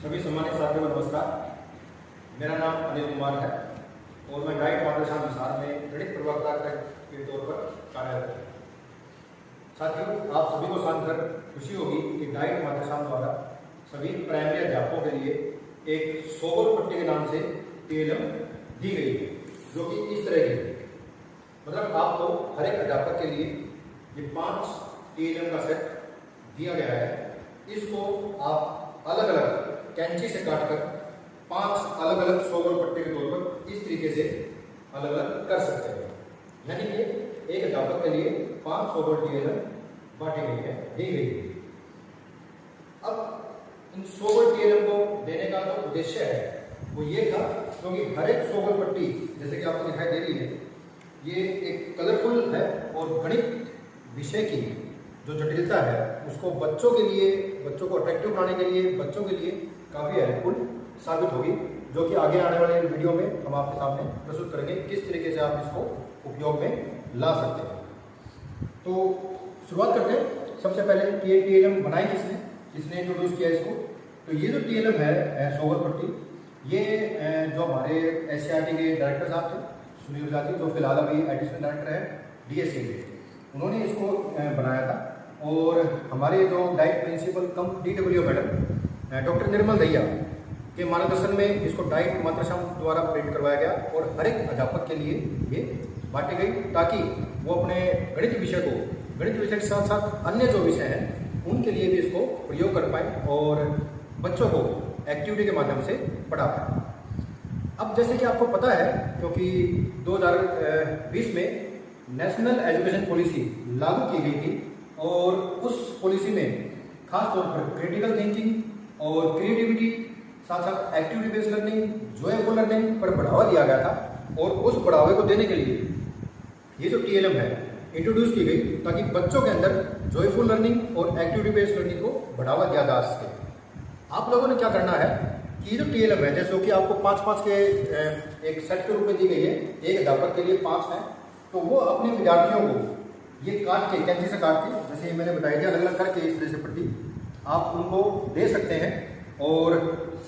सभी सम्मानित साथियों को नमस्कार। मेरा नाम अनिल कुमार है और मैं गाइड मार्गदर्शन अनुसार में गणित प्रवक्ता के तौर पर कार्यरत हूँ। साथियों, आप सभी को जानकर खुशी होगी कि गाइड मार्गदर्शन द्वारा सभी प्राइमरी अध्यापकों के लिए एक सोगल पट्टी के नाम से टीएलएम दी गई है, जो कि इस तरह की है। मतलब आपको हर एक अध्यापक के लिए ये 5 टीएलएम का सेट दिया गया है। इसको आप अलग अलग कैंची से काटकर 5 अलग अलग सोगल पट्टी के तौर पर इस तरीके से अलग अलग कर सकते हैं। यानी कि एक अध्यापक के लिए 5 सोगल टीएलएम बांटी गई है, दी गई है। अब इन सोगल टीएलएम को देने का जो उद्देश्य है वो ये था, क्योंकि हर एक सोगल पट्टी जैसे कि आपको दिखाई दे रही है, ये एक कलरफुल है और गणित विषय की जो जटिलता है उसको बच्चों के लिए, बच्चों को अट्रैक्टिव बनाने के लिए, बच्चों के लिए काफ़ी हेल्पफुल साबित होगी, जो कि आगे आने वाले वीडियो में हम आपके सामने प्रस्तुत करेंगे किस तरीके से आप इसको उपयोग में ला सकते हैं। तो शुरुआत करते हैं। सबसे पहले ये टीएलएम बनाई किसने इंट्रोड्यूस किया इसको। तो ये जो टीएलएम है सोगल पट्टी, ये जो हमारे एससीईआरटी के डायरेक्टर साहब थे सुनील गुजराती, जो फिलहाल अभी एडिशनल डायरेक्टर है डीएससी के, उन्होंने इसको बनाया था। और हमारे जो डाइट प्रिंसिपल कम डीडब्ल्यू मैडम डॉक्टर निर्मल दैया के मार्गदर्शन में इसको डाइट मातृशाम द्वारा प्रिंट करवाया गया और हर एक अध्यापक के लिए ये बांटी गई, ताकि वो अपने गणित विषय के साथ साथ अन्य जो विषय हैं उनके लिए भी इसको प्रयोग कर पाए और बच्चों को एक्टिविटी के माध्यम से पढ़ा पाए। अब जैसे कि आपको पता है, क्योंकि 2020 में नेशनल एजुकेशन पॉलिसी लागू की गई थी और उस पॉलिसी में खास तौर पर क्रिटिकल थिंकिंग और क्रिएटिविटी, साथ साथ activity based learning, joyful learning पर बढ़ावा दिया गया था। और उस बढ़ावे को देने के लिए ये जो टीएलएम है इंट्रोड्यूस की गई, ताकि बच्चों के अंदर जॉयफुल लर्निंग और एक्टिविटी बेस्ड लर्निंग को बढ़ावा दिया जा सके। आप लोगों ने क्या करना है कि जो टीएलएम है, जैसे कि आपको 5-5 के एक सेट के रूप में दी गई है, एक अध्यापक के लिए 5 है, तो वो अपने विद्यार्थियों को ये काट के, कैंची से काट के, जैसे मैंने बताया था, अलग अलग करके इस तरह से पट्टी आप उनको दे सकते हैं। और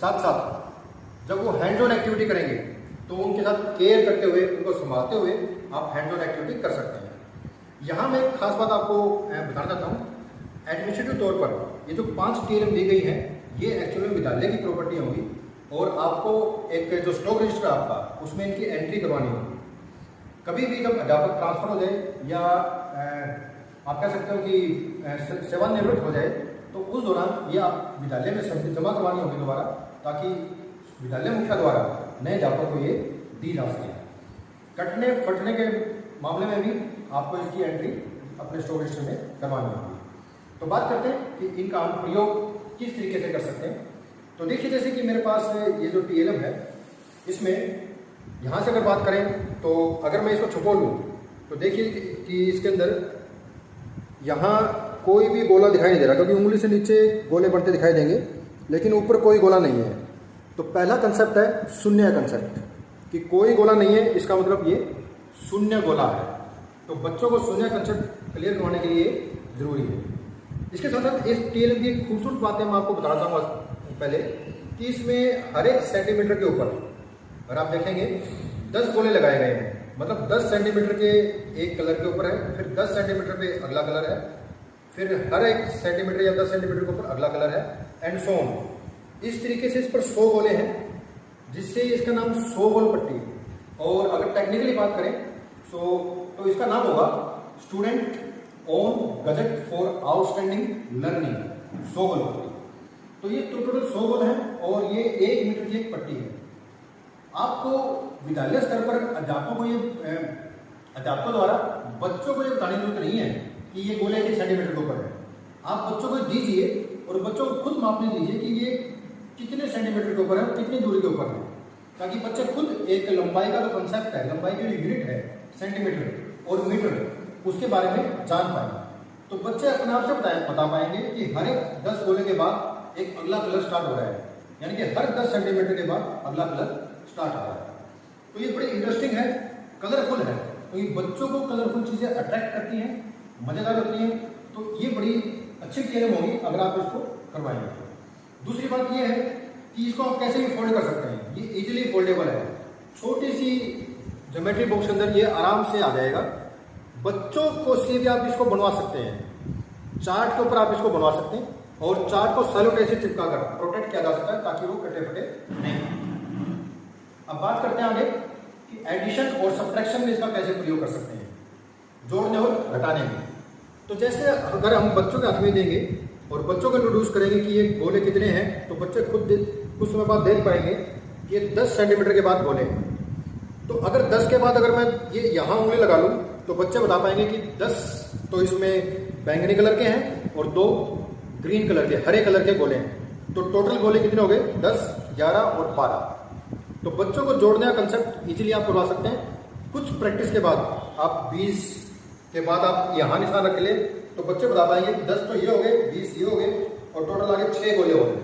साथ साथ जब वो हैंड्स ऑन एक्टिविटी करेंगे तो उनके साथ केयर करते हुए, उनको संभालते हुए आप हैंड्स ऑन एक्टिविटी कर सकते हैं। यहाँ मैं एक खास बात आपको बताना चाहता हूँ। एडमिनिस्ट्रेटिव तौर पर ये जो 5 टीएलएम दी गई हैं, ये एक्चुअली विद्यालय की प्रॉपर्टी होगी और आपको एक जो स्टॉक रजिस्टर आपका, उसमें इनकी एंट्री करवानी होगी। कभी भी जब अध्यापक ट्रांसफर हो जाए या आप कह सकते हो कि सेवानिवृत्त हो जाए, तो उस दौरान ये आप विद्यालय में जमा करवानी होगी दोबारा, ताकि विद्यालय मुखिया द्वारा नए अध्यापक को ये दी जा सके। कटने फटने के मामले में भी आपको इसकी एंट्री अपने स्टॉक रजिस्टर में करवानी होगी। तो बात करते हैं कि इनका हम प्रयोग किस तरीके से कर सकते हैं। तो देखिए, जैसे कि मेरे पास ये जो टीएलएम है, इसमें यहाँ से अगर बात करें तो अगर मैं इसको छुपा लूँ तो देखिए कि इसके अंदर यहाँ कोई भी गोला दिखाई नहीं दे रहा, क्योंकि उंगली से नीचे गोले बनते दिखाई देंगे, लेकिन ऊपर कोई गोला नहीं है। तो पहला कंसेप्ट है शून्य कंसेप्ट, कि कोई गोला नहीं है, इसका मतलब ये शून्य गोला है। तो बच्चों को शून्य कंसेप्ट क्लियर करवाने के लिए जरूरी है। इसके साथ साथ इस टीएलएम की खूबसूरत बातें मैं आपको बताना चाहूँगा पहले, कि इसमें हर एक सेंटीमीटर के ऊपर अगर आप देखेंगे 10 गोले लगाए गए हैं। मतलब 10 सेंटीमीटर के एक कलर के ऊपर है, फिर 10 सेंटीमीटर पे अगला कलर है, फिर हर एक सेंटीमीटर या 10 सेंटीमीटर के ऊपर अगला कलर है, एंड सो ऑन। इस तरीके से इस पर 100 गोले हैं, जिससे इसका नाम 100 गोल पट्टी। और अगर टेक्निकली बात करें तो इसका नाम होगा student on gadget for outstanding learning 100 गोल पट्टी। तो ये टोटल 100 गोल है और ये 1 मीटर की एक पट्टी है। आपको विद्यालय स्तर पर अध्यापकों द्वारा बच्चों को ये बताने की जरूरत नहीं है कि ये गोले 1 सेंटीमीटर के ऊपर है। आप बच्चों को दीजिए और बच्चों को खुद मापने दीजिए कि ये कितने सेंटीमीटर के ऊपर है, कितनी दूरी के ऊपर है, ताकि बच्चे खुद एक लंबाई का जो कंसेप्ट है, लंबाई की जो यूनिट है सेंटीमीटर और मीटर, उसके बारे में जान पाए। तो बच्चे अपने आप से बता पाएंगे कि हर एक 10 गोले के बाद एक अगला कलर स्टार्ट हो रहा है, यानी कि हर 10 सेंटीमीटर के बाद अगला कलर स्टार्ट हो रहा है। तो ये बड़ी इंटरेस्टिंग है, कलरफुल है, तो ये बच्चों को कलरफुल चीज़ें अट्रैक्ट करती हैं, मज़ेदार होती हैं। तो ये बड़ी अच्छी टीएलएम होगी अगर आप इसको करवाएंगे। दूसरी बात ये है कि इसको आप कैसे भी फोल्ड कर सकते हैं, ये इजीली फोल्डेबल है। छोटी सी ज्योमेट्री बॉक्स के अंदर ये आराम से आ जाएगा। बच्चों को से भी आप इसको बनवा सकते हैं, चार्ट के ऊपर आप इसको बनवा सकते हैं और चार्ट को सेलो टेप से चिपका कर प्रोटेक्ट किया जा सकता है ताकि वो कटे फटे नहीं। अब बात करते हैं आगे कि एडिशन और सब्ट्रैक्शन में इसका कैसे प्रयोग कर सकते हैं, जोड़ने और घटाने में। तो जैसे अगर हम बच्चों के हाथ में देंगे और बच्चों को इंट्रोड्यूस करेंगे कि ये गोले कितने हैं, तो बच्चे खुद कुछ समय बाद देख पाएंगे कि ये 10 सेंटीमीटर के बाद गोले हैं। तो अगर 10 के बाद अगर मैं ये यहाँ उंगली लगा लूँ तो बच्चे बता पाएंगे कि 10 तो इसमें बैंगनी कलर के हैं और 2 ग्रीन कलर के, हरे कलर के गोले हैं। तो टोटल गोले कितने हो गए? 10, 11 और 12। तो बच्चों को जोड़ने का कंसेप्ट इजीली आप करवा सकते हैं। कुछ प्रैक्टिस के बाद आप 20 के बाद आप यहाँ निशान रख ले तो बच्चे बता पाएंगे 10 तो ये हो गए, 20 ये हो गए और टोटल आगे 6 गोले हो गए,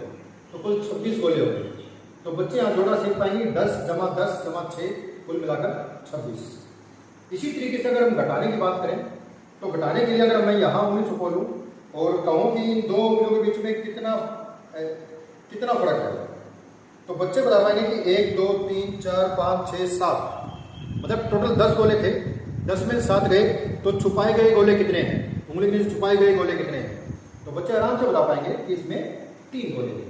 तो कुल 26 गोले हो गए। तो बच्चे यहाँ जोड़ना सीख पाएंगे, 10 जमा 10 जमा 6 कुल मिलाकर 26। इसी तरीके से अगर हम घटाने की बात करें तो घटाने के लिए अगर मैं यहाँ उंगली छुपा लूँ और कहूँ कि इन 2 उंगलियों के बीच में कितना फर्क है, तो बच्चे बता पाएंगे कि 1 2 3 4 5 6 7, मतलब टोटल 10 गोले थे, 10 में 7 गए, तो छुपाए गए गोले कितने हैं, उंगली में छुपाए गए गोले कितने हैं। तो बच्चे आराम से बता पाएंगे कि इसमें 3 गोले थे।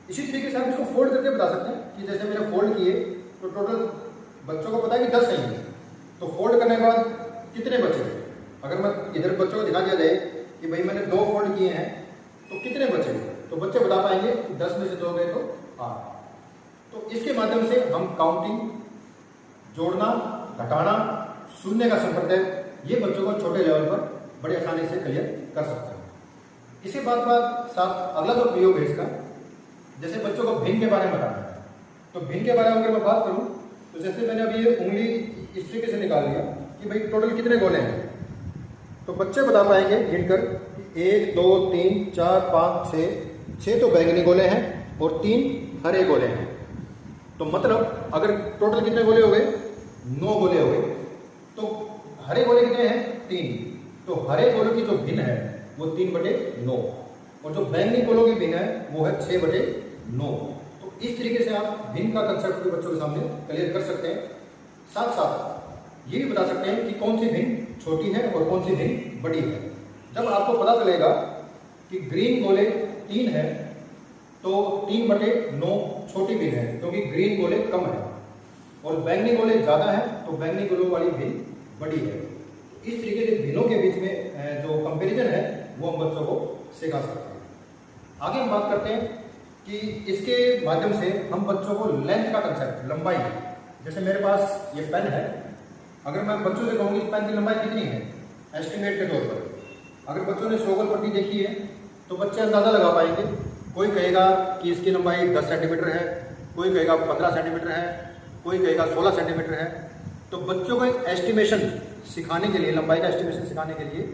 इसी तरीके से आप इसको फोल्ड करके बता सकते हैं कि जैसे मैंने फोल्ड किए तो टोटल बच्चों को पता है कि 10 सही है, तो फोल्ड करने के बाद कितने बचे। अगर मैं इधर बच्चों को दिखा दिया जाए कि भाई मैंने 2 फोल्ड किए हैं तो कितने बचे, तो बच्चे बता पाएंगे कि 10 में से 2 गए तो 8। तो इसके माध्यम से हम काउंटिंग, जोड़ना, घटाना, शून्य का संप्रदाय, ये बच्चों को छोटे लेवल पर बड़ी आसानी से क्लियर कर सकते हैं। इसके बाद साथ अगला जो प्रयोग है इसका, जैसे बच्चों को भिन्न के बारे में बताना है, तो भिन्न के बारे में अगर मैं बात करूं तो जैसे मैंने अभी ये उंगली इस तरीके से निकाल लिया कि भाई टोटल कितने गोले हैं, तो बच्चे बता पाएंगे गिनकर 1 2 3 4 5 6 तो बैंगनी गोले हैं और 3 हरे गोले हैं। तो मतलब अगर टोटल कितने गोले हो गए? 9 गोले हो गए। तो हरे गोले कितने हैं? 3। तो हरे गोलों की जो भिन्न है वो 3/9 और जो बैंगनी गोलों की भिन्न है वो है 6/9। तो इस तरीके से आप भिन्न का कंसेप्ट भी बच्चों के सामने क्लियर कर सकते हैं। साथ साथ ये भी बता सकते हैं कि कौन सी भिन्न छोटी है और कौन सी भिन्न बड़ी है। जब आपको पता चलेगा कि ग्रीन गोले 3 है तो 3/9 छोटी भिन्न है क्योंकि ग्रीन गोले कम है, और बैंगनी गोले ज़्यादा है तो बैंगनी गोलों वाली भिन्न बड़ी है। इस तरीके से भिन्नों के बीच में जो कंपैरिजन है वो हम बच्चों को सिखा सकते हैं। आगे हम बात करते हैं कि इसके माध्यम से हम बच्चों को लेंथ का कंसेप्ट, लंबाई, जैसे मेरे पास ये पेन है, अगर मैं बच्चों से कहूँगी इस पेन की लंबाई कितनी है एस्टिमेट के तौर पर, अगर बच्चों ने सोगल पट्टी देखी है तो बच्चे अंदाज़ा लगा पाएंगे। कोई कहेगा कि इसकी लंबाई 10 सेंटीमीटर है, कोई कहेगा 15 सेंटीमीटर है, कोई कहेगा 16 सेंटीमीटर है। तो बच्चों को एक एस्टिमेशन सिखाने के लिए, लंबाई का एस्टिमेशन सिखाने के लिए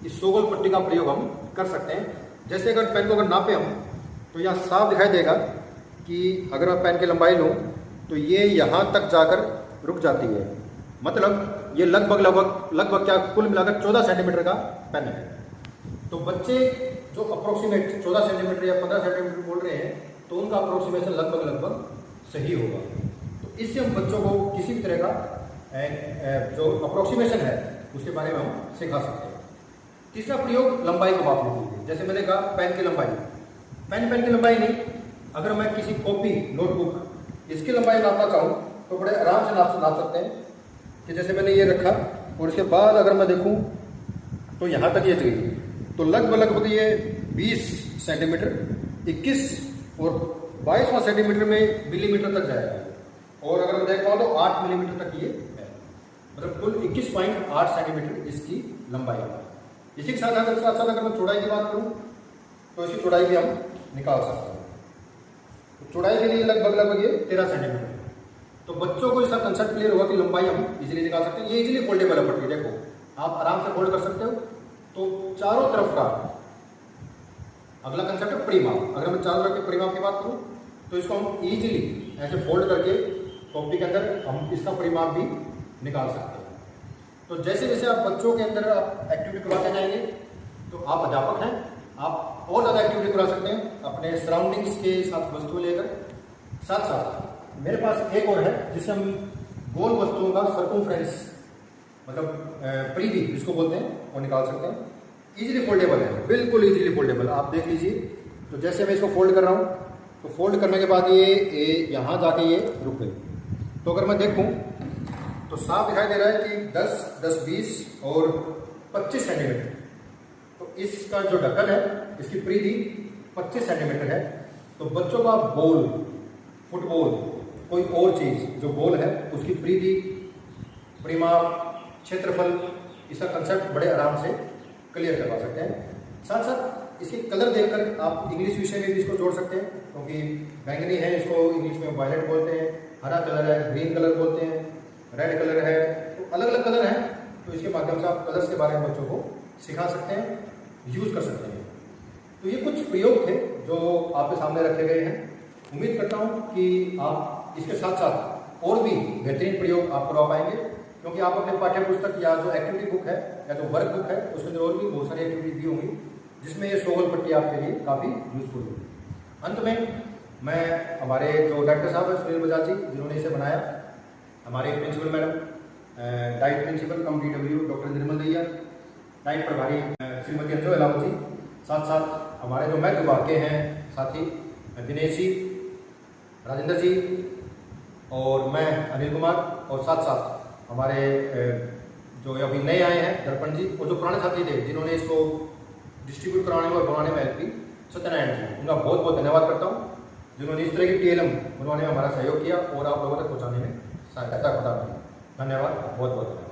इस सोगल पट्टी का प्रयोग हम कर सकते हैं। जैसे अगर पेन को अगर नापे हम तो यहाँ साफ दिखाई देगा कि अगर मैं पेन की लंबाई लूँ तो ये यहाँ तक जाकर रुक जाती है, मतलब ये लगभग क्या कुल मिलाकर 14 सेंटीमीटर का पेन है। तो बच्चे जो अप्रोक्सीमेट 14 सेंटीमीटर या 15 सेंटीमीटर बोल रहे हैं तो उनका अप्रोक्सीमेशन लगभग सही होगा। तो इससे हम बच्चों को किसी भी तरह का जो अप्रोक्सीमेशन है उसके बारे में हम सिखा सकते हैं। तीसरा प्रयोग लंबाई को मापने के लिए, जैसे मैंने कहा पेन की लंबाई, पेन की लंबाई नहीं, अगर मैं किसी कॉपी, नोटबुक, इसकी लंबाई नापना चाहूँ तो बड़े आराम से नाप सकते हैं कि जैसे मैंने ये रखा और इसके बाद अगर मैं देखूँ तो यहाँ तक ये गई, तो लगभग ये 20 सेंटीमीटर, 21 और 22वां सेंटीमीटर में मिलीमीटर तक जाएगा। और अगर मैं देख पाऊँ तो 8 मिलीमीटर तक ये है, मतलब कुल 21.8 सेंटीमीटर इसकी लंबाई है। इसी के साथ अगर मैं चौड़ाई की बात करूँ तो इसकी चौड़ाई भी हम निकाल सकते हैं। तो चौड़ाई के लिए लगभग ये 13 सेंटीमीटर। तो बच्चों को इसका कंसेप्ट क्लियर होगा कि लंबाई हम इजीली निकाल सकते हैं। ये इजीली फोल्डेबल है पट्टी, देखो आप आराम से फोल्ड कर सकते हो। तो चारों तरफ का अगला कंसेप्ट है परिमाप। अगर मैं चारों तरफ के परिमाप की बात करूँ तो इसको हम इजीली ऐसे फोल्ड करके कॉपी के अंदर हम इसका परिमाप भी निकाल सकते हैं। तो जैसे जैसे आप बच्चों के अंदर आप एक्टिविटी करवाते जाएंगे तो आप अध्यापक हैं, आप आप और ज़्यादा एक्टिविटी करा सकते हैं अपने सराउंडिंग्स के साथ वस्तु लेकर। साथ साथ मेरे पास एक और है जिससे हम गोल वस्तुओं का सर्कमफ्रेंस मतलब परिधि जिसको बोलते हैं वो निकाल सकते हैं। इजीली फोल्डेबल है, बिल्कुल इजीली फोल्डेबल। आप देख लीजिए, तो जैसे मैं इसको फोल्ड कर रहा हूँ तो फोल्ड करने के बाद ये यहाँ जाके ये रुक गई। तो अगर मैं देखूँ तो साफ दिखाई दे रहा है कि 10, 10, 20 और 25 सेंटीमीटर। तो इसका जो ढक्कन है इसकी परिधि 25 सेंटीमीटर है। तो बच्चों का बॉल, फुटबॉल, कोई और चीज़ जो बॉल है उसकी परिधि, परिमाप, क्षेत्रफल, इसका कंसेप्ट बड़े आराम से क्लियर करवा सकते हैं। साथ साथ इसके कलर देखकर आप इंग्लिश विषय में भी इसको जोड़ सकते हैं, क्योंकि बैंगनी है, इसको इंग्लिश में वायलेट बोलते हैं, हरा कलर है, ग्रीन कलर बोलते हैं, रेड कलर है, तो अलग अलग कलर हैं। तो इसके माध्यम से आप कलर्स के बारे में बच्चों को सिखा सकते हैं, यूज कर सकते हैं। तो ये कुछ प्रयोग थे जो आपके सामने रखे गए हैं। उम्मीद करता हूँ कि आप इसके साथ साथ और भी बेहतरीन प्रयोग आप करवा पाएंगे, क्योंकि आप अपने पाठ्य पुस्तक या जो एक्टिविटी बुक है या जो वर्क बुक है उसके अंदर और भी बहुत सारी एक्टिविटीज दी होंगी जिसमें ये सोगल पट्टी आपके लिए काफ़ी यूजफुल होगी। अंत में मैं हमारे जो डॉक्टर साहब हैं सुनील बजाज जी जिन्होंने इसे बनाया, हमारे प्रिंसिपल मैडम, डाइट प्रिंसिपल कम DW डॉक्टर निर्मल दैया, डाइट प्रभारी श्रीमती अंजू अलावत जी, साथ साथ हमारे जो मैथ विभाग के हैं साथी दिनेश जी, राजेंद्र जी और मैं अनिल कुमार, और साथ साथ हमारे जो अभी नए आए हैं दर्पण जी, और जो पुराने साथी थे जिन्होंने इसको डिस्ट्रीब्यूट कराने और बनवाने में हेल्प की, सत्यनारायण जी, उनका बहुत बहुत धन्यवाद करता हूँ जिन्होंने इस तरह की TLM बनवाने में हमारा सहयोग किया और आप लोगों तक पहुँचाने में सहायता करता है। धन्यवाद, बहुत बहुत धन्यवाद।